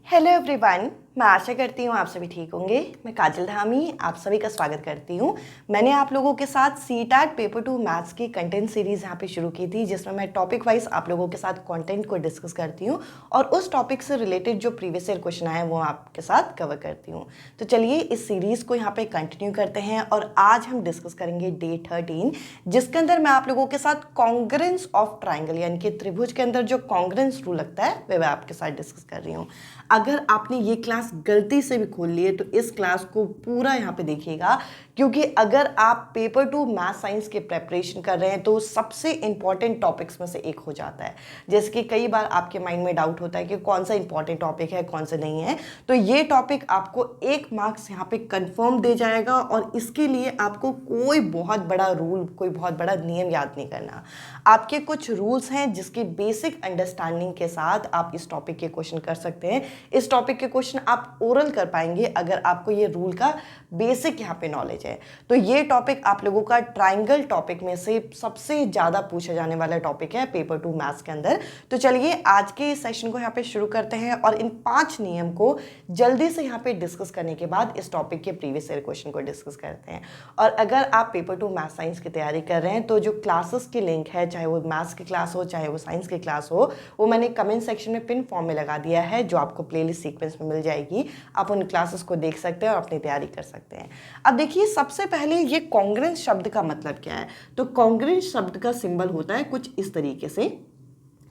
Hello everyone, मैं आशा करती हूँ आप सभी ठीक होंगे। मैं काजल धामी आप सभी का स्वागत करती हूँ। मैंने आप लोगों के साथ सीटैट पेपर 2 मैथ्स की कंटेंट सीरीज़ यहाँ पे शुरू की थी, जिसमें मैं टॉपिक वाइज आप लोगों के साथ कंटेंट को डिस्कस करती हूँ और उस टॉपिक से रिलेटेड जो प्रीवियस ईयर क्वेश्चन आए वो आपके साथ कवर करती हूँ। तो चलिए इस सीरीज़ को यहाँ पे कंटिन्यू करते हैं और आज हम डिस्कस करेंगे डे 13, जिसके अंदर मैं आप लोगों के साथ कॉन्ग्रेंस ऑफ ट्राइंगल यानी कि त्रिभुज के अंदर जो कॉन्ग्रेंस रूल लगता है वह मैं आपके साथ डिस्कस कर रही हूँ। अगर आपने ये क्लास गलती से भी खोल ली है तो इस क्लास को पूरा यहाँ पे देखिएगा, क्योंकि अगर आप पेपर 2 मैथ साइंस के प्रेपरेशन कर रहे हैं तो सबसे इंपॉर्टेंट टॉपिक्स में से एक हो जाता है। जैसे कि कई बार आपके माइंड में डाउट होता है कि कौन सा इंपॉर्टेंट टॉपिक है कौन सा नहीं है, तो ये टॉपिक आपको 1 मार्क्स यहाँ पे कंफर्म दे जाएगा और इसके लिए आपको कोई बहुत बड़ा रूल, कोई बहुत बड़ा नियम याद नहीं करना। आपके कुछ रूल्स हैं जिसकी बेसिक अंडरस्टैंडिंग के साथ आप इस टॉपिक के क्वेश्चन कर सकते हैं। इस टॉपिक के क्वेश्चन आप ओरल कर पाएंगे अगर आपको ये रूल का बेसिक यहाँ पे नॉलेज है। तो ये टॉपिक आप लोगों का ट्राइंगल टॉपिक में से सबसे ज़्यादा पूछा जाने वाला टॉपिक है पेपर 2 मैथ्स के अंदर। तो चलिए आज के इस सेशन को यहाँ पे शुरू करते हैं और इन 5 नियम को जल्दी से यहाँ पे डिस्कस करने के बाद इस टॉपिक के प्रीवियस ईयर क्वेश्चन को डिस्कस करते हैं। और अगर आप पेपर 2 मैथ साइंस की तैयारी कर रहे हैं तो जो क्लासेस की लिंक है, चाहे वो मैथ्स की क्लास हो चाहे वो साइंस की क्लास हो, वो मैंने कमेंट सेक्शन में पिन फॉर्म में लगा दिया है, जो आपको प्लेलिस्ट सीक्वेंस में मिल जाएगी। आप उन क्लासेस को देख सकते हैं और अपनी तैयारी कर सकते हैं। अब देखिए, सबसे पहले ये कॉन्ग्रेंस शब्द का मतलब क्या है। तो कॉन्ग्रेंस शब्द का सिंबल होता है कुछ इस तरीके से,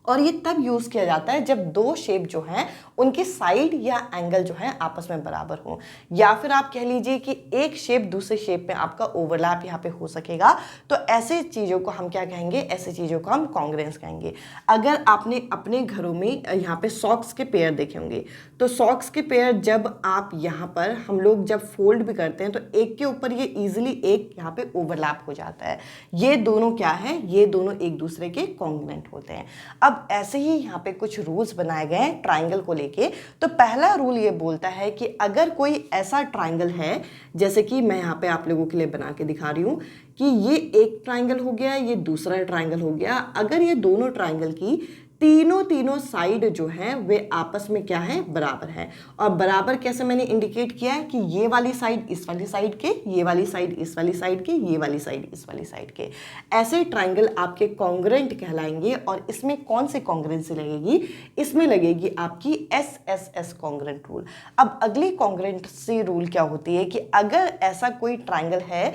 और ये तब यूज किया जाता है जब दो शेप जो हैं उनकी साइड या एंगल जो है आपस में बराबर हो, या फिर आप कह लीजिए कि एक शेप दूसरे शेप में आपका ओवरलैप यहाँ पे हो सकेगा। तो ऐसे चीज़ों को हम क्या कहेंगे, ऐसे चीज़ों को हम कॉन्ग्रेंस कहेंगे। अगर आपने अपने घरों में यहाँ पे सॉक्स के पेयर देखे होंगे, तो सॉक्स के पेयर जब आप यहाँ पर हम लोग जब फोल्ड भी करते हैं तो एक के ऊपर ये ईजिली एक यहाँ पे ओवरलैप हो जाता है। ये दोनों क्या है, ये दोनों एक दूसरे के कॉन्ग्रुएंट होते हैं। अब ऐसे ही यहाँ पे कुछ रूल्स बनाए गए हैं ट्राइंगल को लेके। तो पहला रूल ये बोलता है कि अगर कोई ऐसा ट्राइंगल है, जैसे कि मैं यहाँ पे आप लोगों के लिए बना के दिखा रही हूँ कि ये एक ट्राइंगल हो गया, ये दूसरा ट्राइंगल हो गया। अगर ये दोनों ट्राइंगल की तीनों साइड जो है वे आपस में क्या है, बराबर है। और बराबर कैसे मैंने इंडिकेट किया है कि ये वाली साइड इस वाली साइड के, ये वाली साइड इस वाली साइड के, ये वाली साइड इस वाली साइड के, ऐसे ट्राइंगल आपके कॉन्ग्रुएंट कहलाएंगे। और इसमें कौन सी कॉन्ग्रुएंसी लगेगी, इसमें लगेगी आपकी SSS कॉन्ग्रुएंट रूल। अब अगली कॉन्ग्रुएंसी रूल क्या होती है कि अगर ऐसा कोई ट्राइंगल है,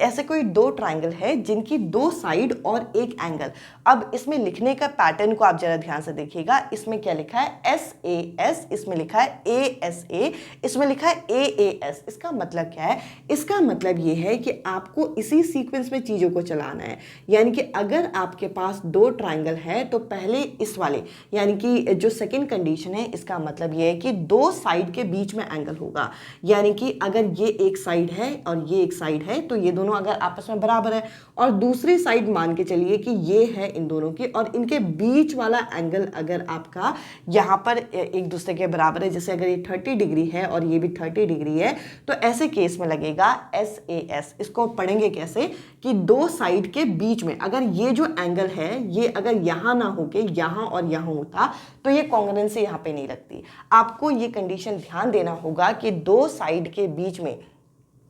ऐसे कोई दो ट्राइंगल है जिनकी दो साइड और एक एंगल। अब इसमें लिखने का पैटर्न को आप जरा ध्यान से देखिएगा। इसमें क्या लिखा है, SAS, इसमें लिखा है ASA, इसमें लिखा है AAS। इसका मतलब क्या है, इसका मतलब ये है कि आपको इसी सीक्वेंस में चीजों को चलाना है। यानी कि अगर आपके पास दो ट्राइंगल है तो पहले इस वाले, यानी कि जो सेकंड कंडीशन है, इसका मतलब ये है कि दो साइड के बीच में एंगल होगा। यानी कि अगर ये एक साइड है और ये एक साइड है तो ये दोनों अगर आपस में बराबर है, और दूसरी साइड मान के चलिए कि ये है इन दोनों की, और इनके बीच वाला एंगल अगर आपका यहाँ पर एक दूसरे के बराबर है, जैसे अगर ये 30 डिग्री है और ये भी 30 डिग्री है, तो ऐसे केस में लगेगा SAS। इसको पढ़ेंगे कैसे कि दो साइड के बीच में अगर ये जो एंगल है ये अगर यहाँ ना होके यहाँ और यहाँ होता तो ये कॉन्ग्रुएंसी यहाँ पे नहीं लगती। आपको ये कंडीशन ध्यान देना होगा कि दो साइड के बीच में,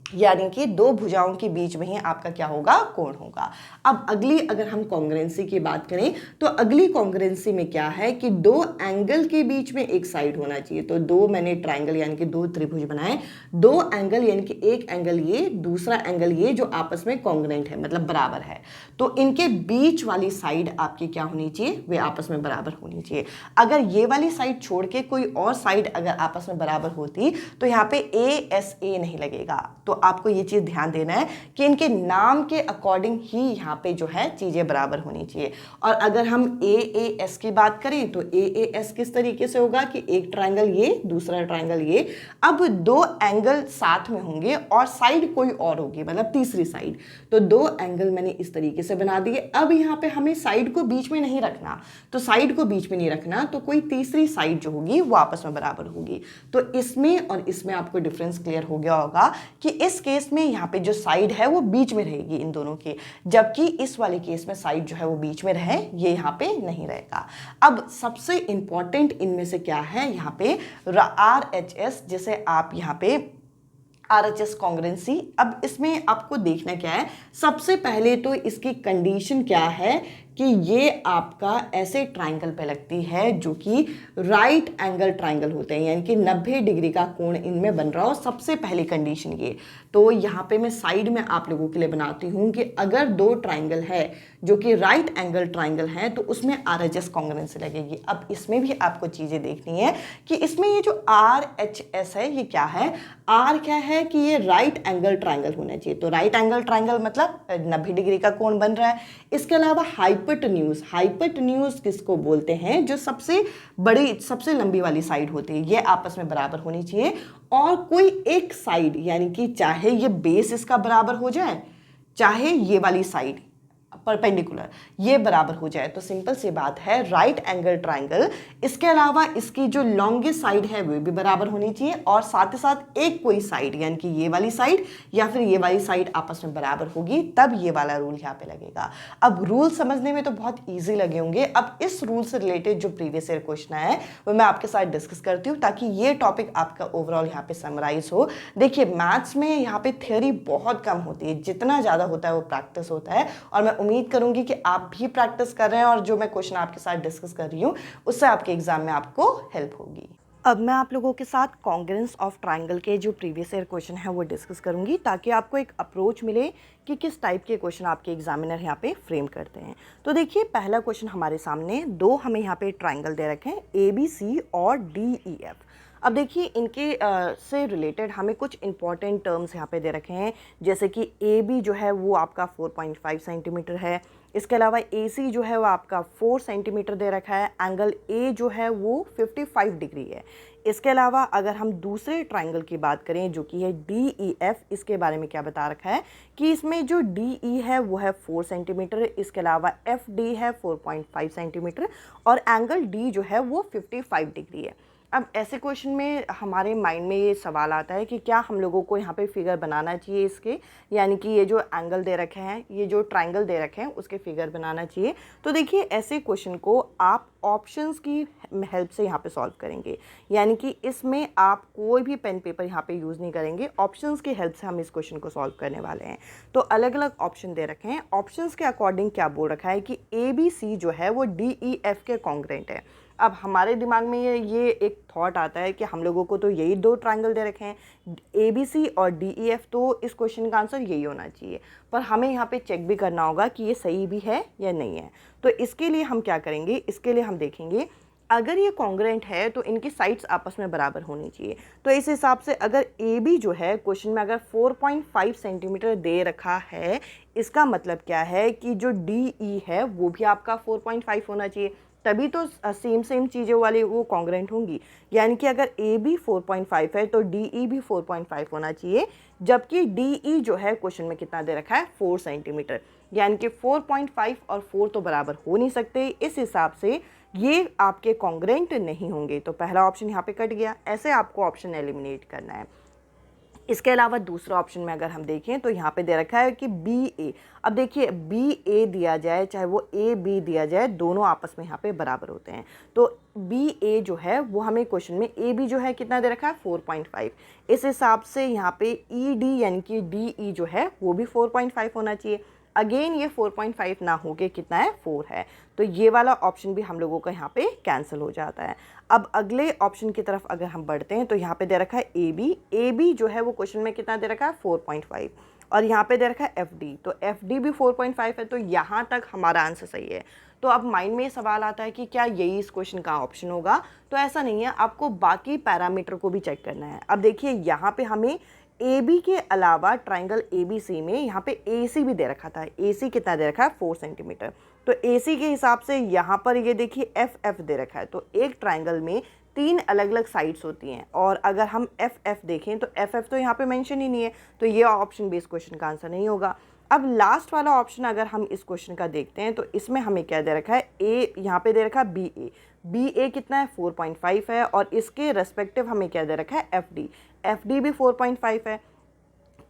यानी कि दो भुजाओं के बीच में ही आपका क्या होगा, कोण होगा। अब अगली अगर हम कॉन्ग्रुएंसी की बात करें तो अगली कॉन्ग्रुएंसी में क्या है कि दो एंगल के बीच में एक साइड होना चाहिए। तो दो मैंने ट्राइंगल यानी कि दो त्रिभुज बनाए, दो एंगल यानी कि एक एंगल ये, दूसरा एंगल ये, जो आपस में कॉन्ग्रुएंट है मतलब बराबर है, तो इनके बीच वाली साइड आपकी क्या होनी चाहिए, वे आपस में बराबर होनी चाहिए। अगर ये वाली साइड छोड़ के कोई और साइड अगर आपस में बराबर होती तो यहाँ पे ASA नहीं लगेगा। तो आपको ये चीज ध्यान देना है कि इनके नाम के अकॉर्डिंग ही यहाँ पे जो है चीजें बराबर होनी चाहिए। और अगर हम AAS की बात करें तो AAS किस तरीके से होगा कि एक ट्राइंगल ये, दूसरा ट्राइंगल ये, अब दो एंगल साथ में होंगे और साइड कोई और होगी, मतलब तीसरी साइड। तो दो एंगल मैंने इस तरीके से बना दिए। अब यहाँ पे हमें साइड को बीच में नहीं रखना, तो साइड को बीच में नहीं रखना तो कोई तीसरी साइड जो होगी वो आपस में बराबर होगी। तो इसमें और इसमें आपको डिफरेंस क्लियर हो गया होगा कि इस केस में यहाँ पे जो साइड है वो बीच में रहेगी इन दोनों के, जबकि इस वाले केस में साइड जो है वो बीच में रहे, ये यहाँ पे नहीं रहेगा। अब सबसे इंपॉर्टेंट इनमें से क्या है, यहाँ पे RHS, जिसे आप यहाँ पे RHS कॉन्ग्रुएंसी। अब इसमें आपको देखना क्या है, सबसे पहले तो इसकी कंडीशन क्या है कि ये आपका ऐसे ट्राइंगल पे लगती है जो कि राइट एंगल ट्राइंगल होते हैं, यानी कि 90 डिग्री का कोण इनमें बन रहा हो। सबसे पहली कंडीशन ये। तो यहाँ पे मैं साइड में आप लोगों के लिए बनाती हूँ कि अगर दो ट्राइंगल है जो कि राइट एंगल ट्राइंगल है तो उसमें RHS कॉन्ग्रुएंसी लगेगी। अब इसमें भी आपको चीज़ें देखनी है कि इसमें ये जो RHS है ये क्या है। R क्या है कि ये राइट एंगल ट्राइंगल होना चाहिए। तो राइट एंगल ट्राइंगल मतलब 90 डिग्री का कोण बन रहा है। इसके अलावा हाइपोटेन्यूज, हाइपोटेन्यूज किसको बोलते हैं, जो सबसे बड़ी सबसे लंबी वाली साइड होती है, ये आपस में बराबर होनी चाहिए। और कोई एक साइड, यानी कि चाहे ये बेस इसका बराबर हो जाए, चाहे ये वाली साइड परपेंडिकुलर ये बराबर हो जाए, तो सिंपल सी बात है राइट एंगल ट्राइंगल। इसके अलावा इसकी जो लॉन्गेस्ट साइड है वो भी बराबर होनी चाहिए, और साथ ही साथ एक कोई साइड, यानी कि ये वाली साइड या फिर ये वाली साइड आपस में बराबर होगी, तब ये वाला रूल यहाँ पे लगेगा। अब रूल समझने में तो बहुत ईजी लगे होंगे। अब इस रूल से रिलेटेड जो प्रीवियस ईयर क्वेश्चन है वो मैं आपके साथ डिस्कस करती हूँ, ताकि ये टॉपिक आपका ओवरऑल यहाँ पे समराइज हो। देखिए, मैथ्स में यहाँ पे थ्योरी बहुत कम होती है, जितना ज़्यादा होता है वो प्रैक्टिस होता है, और मैं उम्मीद करूंगी कि आप भी प्रैक्टिस कर रहे हैं और जो मैं क्वेश्चन आपके साथ डिस्कस कर रही हूँ उससे आपके एग्जाम में आपको हेल्प होगी। अब मैं आप लोगों के साथ कॉन्ग्रुएंस ऑफ ट्राइंगल के जो प्रीवियस ईयर क्वेश्चन है वो डिस्कस करूंगी, ताकि आपको एक अप्रोच मिले कि किस टाइप के क्वेश्चन आपके एग्जामिनर यहाँ पे फ्रेम करते हैं। तो देखिए, पहला क्वेश्चन हमारे सामने दो हमें यहाँ पे ट्राइंगल दे रखे हैं ABC और DEF। अब देखिए, इनके से रिलेटेड हमें कुछ इंपॉर्टेंट टर्म्स यहाँ पे दे रखे हैं, जैसे कि AB जो है वो आपका 4.5 सेंटीमीटर है। इसके अलावा AC जो है वो आपका 4 सेंटीमीटर दे रखा है। एंगल A जो है वो 55 डिग्री है। इसके अलावा अगर हम दूसरे ट्राइंगल की बात करें जो कि है DEF, इसके बारे में क्या बता रखा है कि इसमें जो DE है वो है 4 सेंटीमीटर, इसके अलावा FD है 4.5 सेंटीमीटर, और एंगल D जो है वो 55 डिग्री है। अब ऐसे क्वेश्चन में हमारे माइंड में ये सवाल आता है कि क्या हम लोगों को यहाँ पे फिगर बनाना चाहिए इसके, यानी कि ये जो एंगल दे रखे हैं, ये जो ट्राइंगल दे रखे हैं उसके फिगर बनाना चाहिए। तो देखिए, ऐसे क्वेश्चन को आप ऑप्शंस की हेल्प से यहाँ पे सॉल्व करेंगे, यानी कि इसमें आप कोई भी पेन पेपर यहाँ पे यूज़ नहीं करेंगे, ऑप्शंस की हेल्प से हम इस क्वेश्चन को सॉल्व करने वाले हैं। तो अलग अलग ऑप्शन दे रखे हैं। ऑप्शंस के अकॉर्डिंग क्या बोल रखा है कि ABC जो है वो DEF के कॉन्ग्रुएंट है। अब हमारे दिमाग में ये एक थॉट आता है कि हम लोगों को तो यही दो ट्राइंगल दे रखे हैं ABC और DEF, तो इस क्वेश्चन का आंसर यही होना चाहिए। पर हमें यहाँ पे चेक भी करना होगा कि ये सही भी है या नहीं है। तो इसके लिए हम क्या करेंगे, इसके लिए हम देखेंगे अगर ये कॉन्ग्रुएंट है तो इनकी साइड्स आपस में बराबर होनी चाहिए। तो इस हिसाब से अगर AB जो है क्वेश्चन में अगर 4.5 सेंटीमीटर दे रखा है, इसका मतलब क्या है कि जो DE है वो भी आपका 4.5 होना चाहिए, तभी तो सेम चीज़ों वाली वो कॉन्ग्रुएंट होंगी। यानी कि अगर AB 4.5 है तो DE भी 4.5 होना चाहिए, जबकि DE जो है क्वेश्चन में कितना दे रखा है 4 सेंटीमीटर, यानी कि 4.5 और 4 तो बराबर हो नहीं सकते। इस हिसाब से ये आपके कॉन्ग्रुएंट नहीं होंगे। तो पहला ऑप्शन यहाँ पे कट गया। ऐसे आपको ऑप्शन एलिमिनेट करना है। इसके अलावा दूसरा ऑप्शन में अगर हम देखें तो यहाँ पे दे रखा है कि BA। अब देखिए, BA दिया जाए चाहे वो AB दिया जाए, दोनों आपस में यहाँ पे बराबर होते हैं। तो BA जो है वो हमें क्वेश्चन में AB जो है कितना दे रखा है 4.5। इस हिसाब से यहाँ पे ED यानी कि DE जो है वो भी 4.5 होना चाहिए। अगेन ये 4.5 ना हो के कितना है 4 है, तो ये वाला ऑप्शन भी हम लोगों का यहाँ पे कैंसिल हो जाता है। अब अगले ऑप्शन की तरफ अगर हम बढ़ते हैं तो यहाँ पे दे रखा है AB जो है वो क्वेश्चन में कितना दे रखा है 4.5, और यहाँ पे दे रखा है FD, तो FD भी 4.5 है। तो यहाँ तक हमारा आंसर सही है। तो अब माइंड में ये सवाल आता है कि क्या यही इस क्वेश्चन का ऑप्शन होगा, तो ऐसा नहीं है, आपको बाकी पैरामीटर को भी चेक करना है। अब देखिए, यहाँ पे हमें AB के अलावा ट्राइंगल ABC में यहाँ पे AC भी दे रखा था। AC कितना दे रखा है 4 सेंटीमीटर। तो AC के हिसाब से यहाँ पर ये देखिए FF दे रखा है। तो एक ट्राइंगल में 3 अलग अलग साइड्स होती हैं, और अगर हम FF देखें तो FF तो यहाँ पे मेंशन ही नहीं है, तो ये ऑप्शन भी इस क्वेश्चन का आंसर नहीं होगा। अब लास्ट वाला ऑप्शन अगर हम इस क्वेश्चन का देखते हैं तो इसमें हमें क्या दे रखा है, यहाँ पे दे रखा है BA कितना है 4.5 है, और इसके रेस्पेक्टिव हमें क्या दे रखा है FD भी 4.5 है।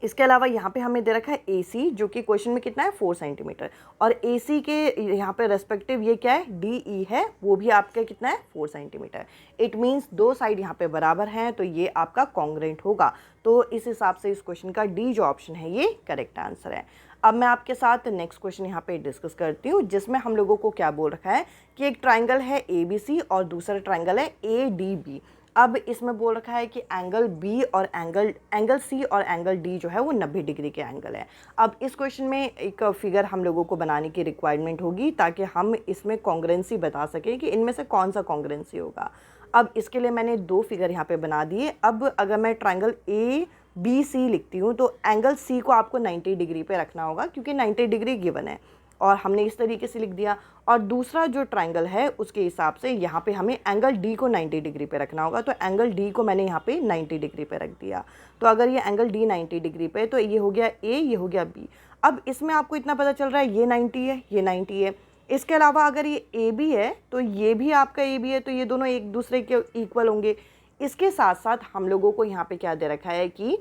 इसके अलावा यहाँ पे हमें दे रखा है AC, जो कि क्वेश्चन में कितना है 4 सेंटीमीटर, और AC के यहाँ पे रेस्पेक्टिव ये क्या है DE है, वो भी आपका कितना है 4 सेंटीमीटर। इट मीन्स दो साइड यहाँ पे बराबर हैं, तो ये आपका कॉन्ग्रेंट होगा। तो इस हिसाब से इस क्वेश्चन का डी जो ऑप्शन है ये करेक्ट आंसर है। अब मैं आपके साथ नेक्स्ट क्वेश्चन यहाँ पे डिस्कस करती हूँ, जिसमें हम लोगों को क्या बोल रखा है कि एक ट्राइंगल है ABC और दूसरा ट्राइंगल है ADB। अब इसमें बोल रखा है कि एंगल B और एंगल C और एंगल D जो है वो 90 डिग्री के एंगल है। अब इस क्वेश्चन में एक फिगर हम लोगों को बनाने की रिक्वायरमेंट होगी, ताकि हम इसमें कॉन्ग्रेंसी बता सकें कि इनमें से कौन सा कॉन्ग्रेंसी होगा। अब इसके लिए मैंने दो फिगर यहाँ पे बना दिए। अब अगर मैं ट्राइंगल ABC लिखती हूँ तो एंगल C को आपको 90 डिग्री पे रखना होगा, क्योंकि 90 डिग्री गिवन है और हमने इस तरीके से लिख दिया। और दूसरा जो ट्राइंगल है उसके हिसाब से यहाँ पे हमें एंगल D को 90 डिग्री पे रखना होगा, तो एंगल D को मैंने यहाँ पे 90 डिग्री पे रख दिया। तो अगर ये एंगल D 90 डिग्री पे, तो ये हो गया A, ये हो गया B। अब इसमें आपको इतना पता चल रहा है ये 90 है, ये 90 है। इसके अलावा अगर ये AB है तो ये भी आपका AB है, तो ये दोनों एक दूसरे के इक्वल होंगे। इसके साथ साथ हम लोगों को यहाँ पे क्या दे रखा है कि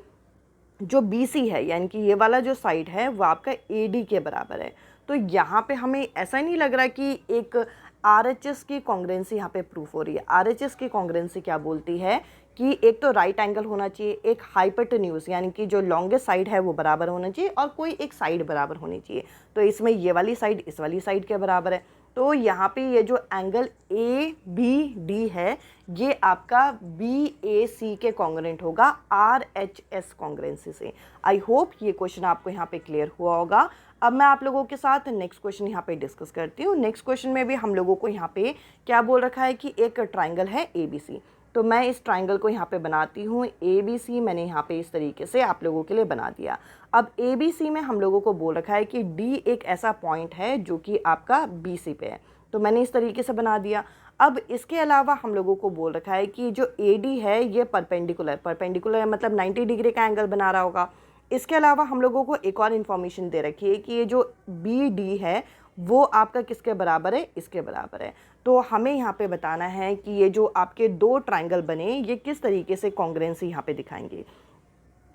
जो BC है, यानी कि ये वाला जो साइड है वो आपका AD के बराबर है। तो यहाँ पे हमें ऐसा नहीं लग रहा कि एक RHS की कॉन्ग्रेंसी यहाँ पे प्रूफ हो रही है। RHS की कॉन्ग्रेंसी क्या बोलती है कि एक तो राइट एंगल होना चाहिए, एक हाइपोटेन्यूज यानी कि जो लॉन्गेस्ट साइड है वो बराबर होना चाहिए, और कोई एक साइड बराबर होनी चाहिए। तो इसमें ये वाली साइड इस वाली साइड के बराबर है। तो यहाँ पे ये जो एंगल ABD है ये आपका BAC के कॉन्ग्रेंट होगा RHS कॉन्ग्रेंसी से। आई होप ये क्वेश्चन आपको यहाँ पे क्लियर हुआ होगा। अब मैं आप लोगों के साथ नेक्स्ट क्वेश्चन यहाँ पे डिस्कस करती हूँ। नेक्स्ट क्वेश्चन में भी हम लोगों को यहाँ पे क्या बोल रखा है कि एक ट्राइंगल है ABC। तो मैं इस ट्राइंगल को यहाँ पे बनाती हूँ। ABC मैंने यहाँ पे इस तरीके से आप लोगों के लिए बना दिया। अब ABC में हम लोगों को बोल रखा है कि D एक ऐसा पॉइंट है जो कि आपका BC पे है, तो मैंने इस तरीके से बना दिया। अब इसके अलावा हम लोगों को बोल रखा है कि जो AD है ये परपेंडिकुलर मतलब 90 डिग्री का एंगल बना रहा होगा। इसके अलावा हम लोगों को एक और इन्फॉर्मेशन दे रखी है कि ये जो BD है वो आपका किसके बराबर है, इसके बराबर है। तो हमें यहाँ पे बताना है कि ये जो आपके दो ट्राइंगल बने ये किस तरीके से कॉन्ग्रेंसी यहाँ पे दिखाएंगे।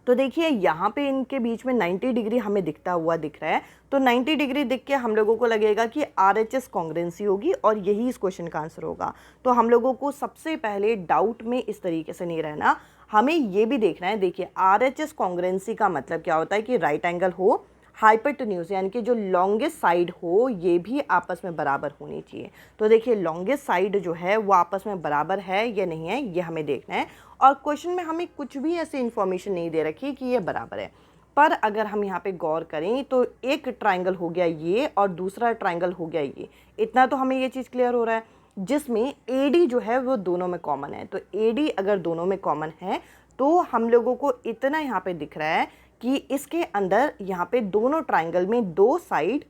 तो देखिए यहाँ पे इनके बीच में 90 डिग्री हमें दिखता हुआ दिख रहा है, तो 90 डिग्री दिख के हम लोगों को लगेगा कि RHS कॉन्ग्रेंसी होगी और यही इस क्वेश्चन का आंसर होगा। तो हम लोगों को सबसे पहले डाउट में इस तरीके से नहीं रहना, हमें ये भी देखना है। देखिए RHS कॉन्ग्रेंसी का मतलब क्या होता है कि राइट एंगल हो, हाइपोटेन्यूज यानी कि जो लॉन्गेस्ट साइड हो ये भी आपस में बराबर होनी चाहिए। तो देखिए लॉन्गेस्ट साइड जो है वो आपस में बराबर है या नहीं है ये हमें देखना है। और क्वेश्चन में हमें कुछ भी ऐसी इन्फॉर्मेशन नहीं दे रखी कि ये बराबर है, पर अगर हम यहाँ पे गौर करें तो एक ट्राइंगल हो गया ये और दूसरा ट्राइंगल हो गया ये, इतना तो हमें ये चीज़ क्लियर हो रहा है, जिसमें AD जो है वो दोनों में कॉमन है। तो AD अगर दोनों में कॉमन है तो हम लोगों को इतना यहाँ पे दिख रहा है कि इसके अंदर यहाँ पे दोनों ट्राइंगल में दो साइड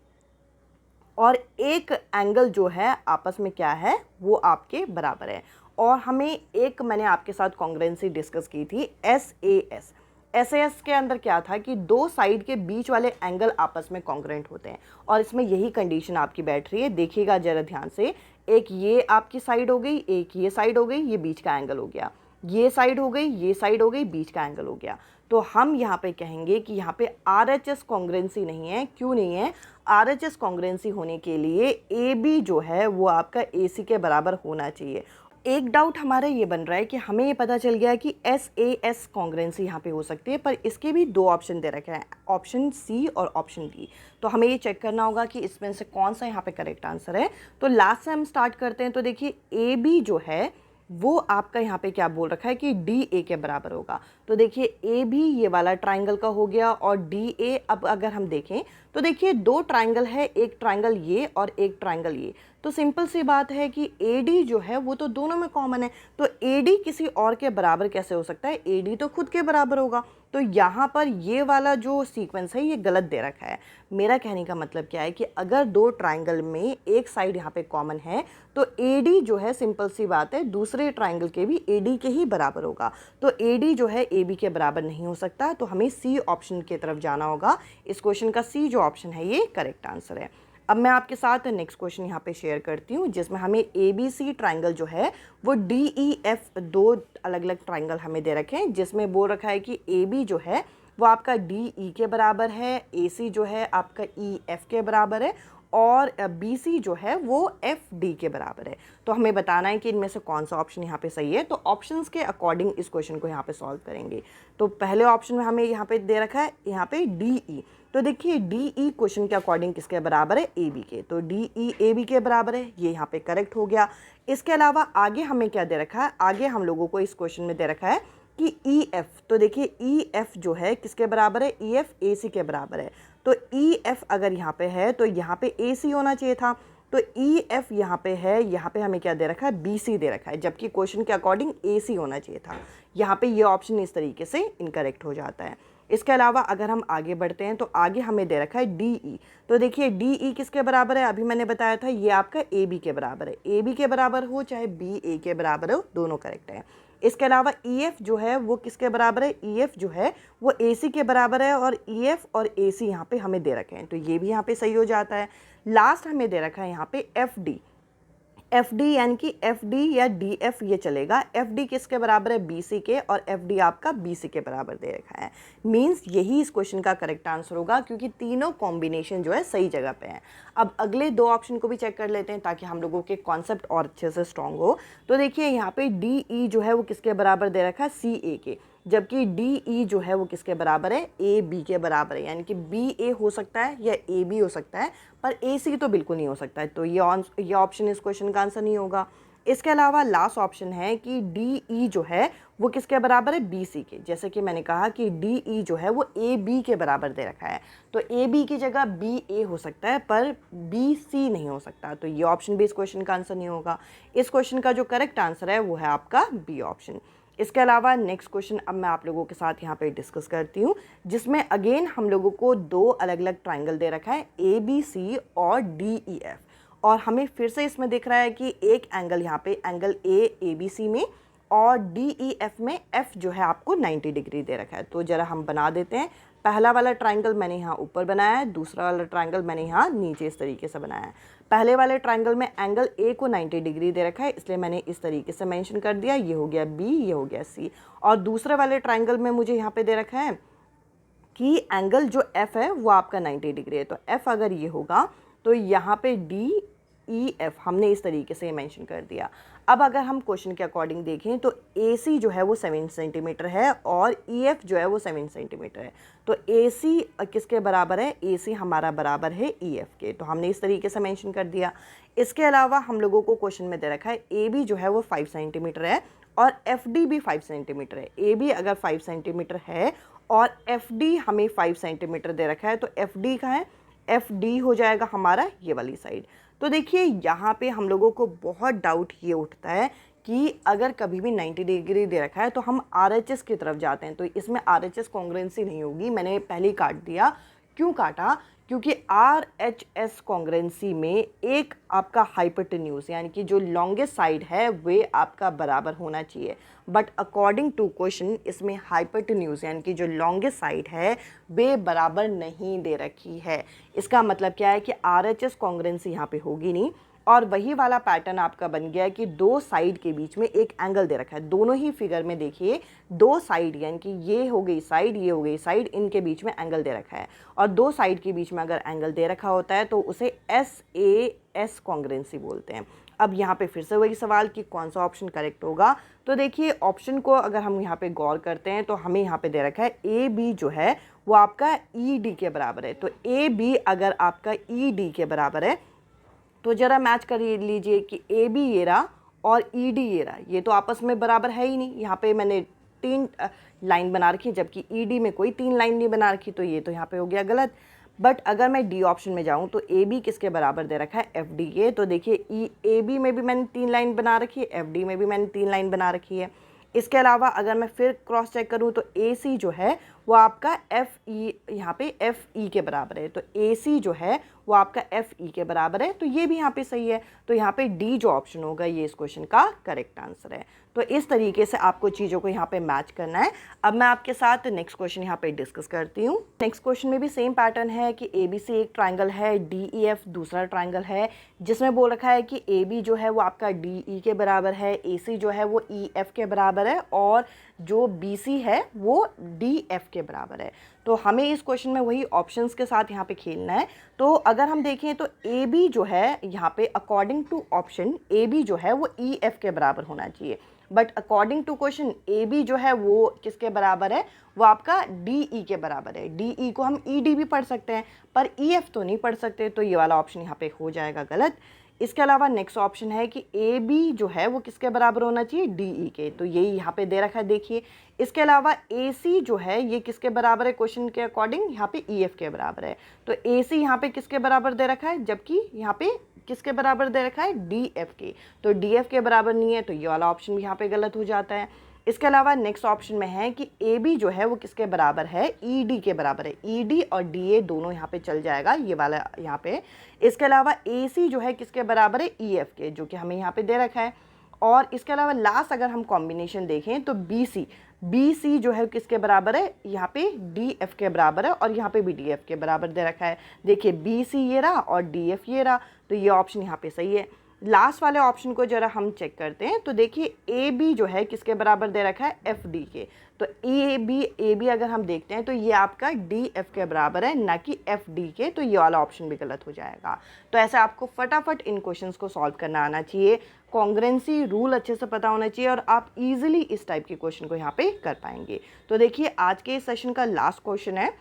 और एक एंगल जो है आपस में क्या है वो आपके बराबर है। और हमें एक मैंने आपके साथ कॉन्ग्रेंसी डिस्कस की थी SAS के अंदर क्या था कि दो साइड के बीच वाले एंगल आपस में कॉन्ग्रेंट होते हैं, और इसमें यही कंडीशन आपकी बैठ रही है। देखिएगा जरा ध्यान से, एक ये आपकी साइड हो गई, एक ये साइड हो गई, ये बीच का एंगल हो गया, ये साइड हो गई, ये साइड हो गई, बीच का एंगल हो गया। तो हम यहाँ पे कहेंगे कि यहाँ पे RHS कॉन्ग्रेंसी नहीं है। क्यों नहीं है? RHS कॉन्ग्रेंसी होने के लिए AB जो है वो आपका AC के बराबर होना चाहिए। एक डाउट हमारा ये बन रहा है कि हमें ये पता चल गया कि SAS कॉन्ग्रेंसी यहाँ पे हो सकती है, पर इसके भी दो ऑप्शन दे रखे हैं, ऑप्शन C और ऑप्शन D। तो हमें ये चेक करना होगा कि इसमें से कौन सा यहाँ पे करेक्ट आंसर है। तो लास्ट से हम स्टार्ट करते हैं। तो देखिए AB जो है वो आपका यहाँ पे क्या बोल रखा है कि DA के बराबर होगा। तो देखिए AB ये वाला ट्राइंगल का हो गया और DA, अब अगर हम देखें तो देखिए दो ट्राइंगल है, एक ट्राइंगल ये और एक ट्राइंगल ये। तो सिंपल सी बात है कि AD जो है वो तो दोनों में कॉमन है, तो AD किसी और के बराबर कैसे हो सकता है? AD तो खुद के बराबर होगा। तो यहाँ पर ये वाला जो सीक्वेंस है ये गलत दे रखा है। मेरा कहने का मतलब क्या है कि अगर दो ट्राइंगल में एक साइड यहाँ पे कॉमन है तो AD जो है सिंपल सी बात है दूसरे ट्राइंगल के भी AD के ही बराबर होगा। तो AD जो है AB के बराबर नहीं हो सकता, तो हमें C ऑप्शन की तरफ जाना होगा। इस क्वेश्चन का C जो ऑप्शन है ये करेक्ट आंसर है। अब मैं आपके साथ नेक्स्ट क्वेश्चन यहाँ पे शेयर करती हूँ, जिसमें हमें ABC ट्राइंगल जो है वो DEF दो अलग अलग ट्राइंगल हमें दे रखे हैं, जिसमें बोल रखा है कि AB जो है वो आपका डी ई के बराबर है, ए सी जो है आपका ई एफ के बराबर है और बी सी जो है वो एफ डी के बराबर है। तो हमें बताना है कि इनमें से कौन सा ऑप्शन यहाँ पे सही है। तो ऑप्शंस के अकॉर्डिंग इस क्वेश्चन को यहाँ पे सॉल्व करेंगे। तो पहले ऑप्शन में हमें यहाँ पे दे रखा है यहाँ पे डी ई। तो देखिए डी ई क्वेश्चन के अकॉर्डिंग किसके बराबर है, ए बी के। तो डी ई ए बी के बराबर है, ये यहाँ पे करेक्ट हो गया। इसके अलावा आगे हमें क्या दे रखा है, आगे हम लोगों को इस क्वेश्चन में दे रखा है कि ई एफ। तो देखिए ई एफ जो है किसके बराबर है, ई एफ ए सी के बराबर है। तो ई एफ अगर यहाँ पे है तो यहाँ पे ए सी होना चाहिए था। तो ई एफ यहाँ पे है, यहाँ पे हमें क्या दे रखा है, बी सी दे रखा है, जबकि क्वेश्चन के अकॉर्डिंग ए सी होना चाहिए था। यहाँ पे ये ऑप्शन इस तरीके से इनकरेक्ट हो जाता है। इसके अलावा अगर हम आगे बढ़ते हैं तो आगे हमें दे रखा है डी ई। तो देखिए डी ई किसके बराबर है, अभी मैंने बताया था ये आपका ए बी के बराबर है। ए बी के बराबर हो चाहे बी ए के बराबर हो, दोनों करेक्ट है। इसके अलावा ई एफ जो है वो किसके बराबर है, ई एफ जो है वो ए सी के बराबर है और ई एफ और ए सी यहाँ पे हमें दे रखे हैं, तो ये भी यहाँ पे सही हो जाता है। लास्ट हमें दे रखा है यहाँ पे एफ डी। एफ डी यानी कि एफ डी या डी एफ ये चलेगा। एफ डी किसके बराबर है, बी सी के, और एफ डी आपका बी सी के बराबर दे रखा है। मीन्स यही इस क्वेश्चन का करेक्ट आंसर होगा, क्योंकि तीनों कॉम्बिनेशन जो है सही जगह पे है। अब अगले दो ऑप्शन को भी चेक कर लेते हैं ताकि हम लोगों के कॉन्सेप्ट और अच्छे से स्ट्रॉन्ग हो। तो देखिए यहाँ पे डी ई जो है वो किसके बराबर दे रखा है, सी ए के, जबकि डी ई जो है वो किसके बराबर है, ए बी के बराबर है। यानी कि बी ए हो सकता है या ए बी हो सकता है, पर ए सी तो बिल्कुल नहीं हो सकता है। तो ये ऑप्शन इस क्वेश्चन का आंसर नहीं होगा। इसके अलावा लास्ट ऑप्शन है कि डी ई जो है वो किसके बराबर है, बी सी के। जैसे कि मैंने कहा कि डी ई जो है वो ए बी के बराबर दे रखा है, तो ए बी की जगह बी ए हो सकता है पर बी सी नहीं हो सकता। तो ये ऑप्शन भी इस क्वेश्चन का आंसर नहीं होगा। इस क्वेश्चन का जो करेक्ट आंसर है वो है आपका बी ऑप्शन। इसके अलावा नेक्स्ट क्वेश्चन अब मैं आप लोगों के साथ यहाँ पे डिस्कस करती हूँ, जिसमें अगेन हम लोगों को दो अलग अलग ट्राइंगल दे रखा है, ए बी सी और डी ई एफ। और हमें फिर से इसमें दिख रहा है कि एक एंगल यहाँ पे एंगल ए बी सी में और डी ई एफ में एफ जो है आपको 90 डिग्री दे रखा है। तो ज़रा हम बना देते हैं। पहला वाला ट्राइंगल मैंने यहाँ ऊपर बनाया है, दूसरा वाला ट्राइंगल मैंने यहाँ नीचे इस तरीके से बनाया है। पहले वाले ट्राइंगल में एंगल ए को 90 डिग्री दे रखा है, इसलिए मैंने इस तरीके से मेंशन कर दिया, ये हो गया बी, ये हो गया सी। और दूसरे वाले ट्राइंगल में मुझे यहाँ पे दे रखा है कि एंगल जो एफ है वो आपका 90 डिग्री है। तो एफ अगर ये होगा तो यहाँ पे डी ई एफ हमने इस तरीके से मेंशन कर दिया। अब अगर हम क्वेश्चन के अकॉर्डिंग देखें तो ए सी जो है वो 7 सेंटीमीटर है और ई एफ जो है वो 7 सेंटीमीटर है। तो ए सी किसके बराबर है, ए सी हमारा बराबर है ई एफ के, तो हमने इस तरीके से मेंशन कर दिया। इसके अलावा हम लोगों को क्वेश्चन में दे रखा है ए बी जो है वो 5 सेंटीमीटर है और एफ डी भी 5 सेंटीमीटर है। ए बी अगर 5 सेंटीमीटर है और एफ डी हमें 5 सेंटीमीटर दे रखा है, तो एफ डी का है, एफ डी हो जाएगा हमारा ये वाली साइड। तो देखिए यहाँ पे हम लोगों को बहुत डाउट ये उठता है कि अगर कभी भी 90 डिग्री दे रखा है तो हम RHS की तरफ जाते हैं, तो इसमें RHS कॉन्ग्रुएंसी नहीं होगी। मैंने पहले ही काट दिया। क्यों काटा, क्योंकि RHS कॉन्ग्रुएंसी में एक आपका हाइपोटेन्यूज यानी कि जो लॉन्गेस्ट साइड है वे आपका बराबर होना चाहिए, बट अकॉर्डिंग टू क्वेश्चन इसमें हाइपोटेन्यूज यानी कि जो लॉन्गेस्ट साइड है वे बराबर नहीं दे रखी है। इसका मतलब क्या है कि RHS कॉन्ग्रुएंसी यहाँ पे होगी नहीं, और वही वाला पैटर्न आपका बन गया कि दो साइड के बीच में एक एंगल दे रखा है। दोनों ही फिगर में देखिए दो साइड यानी कि ये हो गई साइड, ये हो गई साइड, इनके बीच में एंगल दे रखा है। और दो साइड के बीच में अगर एंगल दे रखा होता है तो उसे SAS कॉन्ग्रुएंसी बोलते हैं। अब यहाँ पे फिर से वही सवाल कि कौन सा ऑप्शन करेक्ट होगा। तो देखिए ऑप्शन को अगर हम यहाँ पे गौर करते हैं तो हमें यहाँ पे दे रखा है AB जो है वो आपका ED के बराबर है। तो AB अगर आपका ED के बराबर है तो ज़रा मैच कर लीजिए कि AB ये रहा और ED ये रहा, ये तो आपस में बराबर है ही नहीं। यहाँ पे मैंने 3 लाइन बना रखी जबकि ED में कोई 3 लाइन नहीं बना रखी, तो ये तो यहाँ पे हो गया गलत। बट अगर मैं डी ऑप्शन में जाऊँ तो AB किसके बराबर दे रखा है, FD के। तो देखिए AB में भी मैंने 3 लाइन बना रखी है, FD में भी मैंने 3 लाइन बना रखी है। इसके अलावा अगर मैं फिर क्रॉस चेक करूँ तो AC जो है वो आपका FE यहाँ पे FE के बराबर है। तो AC जो है वो आपका FE के बराबर है, तो ये भी यहाँ पे सही है। तो यहाँ पे डी जो ऑप्शन होगा ये इस क्वेश्चन का करेक्ट आंसर है। तो इस तरीके से आपको चीज़ों को यहाँ पे मैच करना है। अब मैं आपके साथ नेक्स्ट क्वेश्चन यहाँ पे डिस्कस करती हूँ। नेक्स्ट क्वेश्चन में भी सेम पैटर्न है कि ABC एक ट्राइंगल है, DEF दूसरा ट्राइंगल है, जिसमें बोल रखा है कि AB जो है वो आपका DE के बराबर है, AC जो है वो EF के बराबर है और जो BC है वो DF के बराबर है। तो हमें इस क्वेश्चन में वही ऑप्शंस के साथ यहाँ पे खेलना है। तो अगर हम देखें तो AB जो है यहाँ पे अकॉर्डिंग टू ऑप्शन AB जो है वो EF के बराबर होना चाहिए, but according to question AB जो है वो किसके बराबर है, वो आपका DE के बराबर है। DE को हम ED भी पढ़ सकते हैं पर EF तो नहीं पढ़ सकते, तो ये वाला ऑप्शन यहाँ पे हो जाएगा गलत। इसके अलावा नेक्स्ट ऑप्शन है कि AB जो है वो किसके बराबर होना चाहिए, DE के, तो यही यहाँ पे दे रखा है देखिए। इसके अलावा AC जो है ये किसके बराबर है, क्वेश्चन के अकॉर्डिंग यहाँ पे EF के बराबर है, तो AC यहाँ पे किसके बराबर दे रखा है, जबकि यहाँ पे किसके बराबर दे रखा है, DF के, तो DF के बराबर नहीं है, तो ये वाला ऑप्शन भी यहाँ पे गलत हो जाता है। इसके अलावा नेक्स्ट ऑप्शन में है कि AB जो है वो किसके बराबर है, ED के बराबर है। ED और DA दोनों यहाँ पे चल जाएगा, ये वाला यहाँ पे। इसके अलावा AC जो है किसके बराबर है, EF के, जो कि हमें यहाँ पे दे रखा है। और इसके अलावा लास्ट अगर हम कॉम्बिनेशन देखें तो BC जो है किसके बराबर है, यहाँ पे DF के बराबर है और यहाँ पे भी DF के बराबर दे रखा है। देखिए BC ये रहा और DF ये रहा, तो ये ऑप्शन यहाँ पे सही है। लास्ट वाले ऑप्शन को जरा हम चेक करते हैं, तो देखिए AB जो है किसके बराबर दे रखा है, FD के, तो AB अगर हम देखते हैं तो ये आपका DF के बराबर है, ना कि FD के, तो ये वाला ऑप्शन भी गलत हो जाएगा। तो ऐसे आपको फटाफट इन क्वेश्चंस को सॉल्व करना आना चाहिए, कॉन्ग्रुएंसी रूल अच्छे से पता होना चाहिए और आप इजीली इस टाइप के क्वेश्चन को यहाँ पे कर पाएंगे। तो देखिए आज के इस सेशन का लास्ट क्वेश्चन है,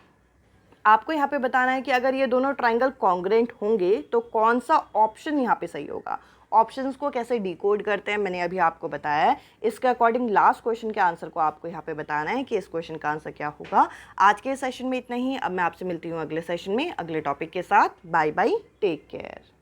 आपको यहाँ पे बताना है कि अगर ये दोनों ट्राइंगल कॉन्ग्रुएंट होंगे तो कौन सा ऑप्शन यहाँ पे सही होगा। ऑप्शंस को कैसे डिकोड करते हैं मैंने अभी आपको बताया है, इसके अकॉर्डिंग लास्ट क्वेश्चन के आंसर को आपको यहाँ पे बताना है कि इस क्वेश्चन का आंसर क्या होगा। आज के सेशन में इतना ही, अब मैं आपसे मिलती हूँ अगले सेशन में अगले टॉपिक के साथ। Bye bye, take care.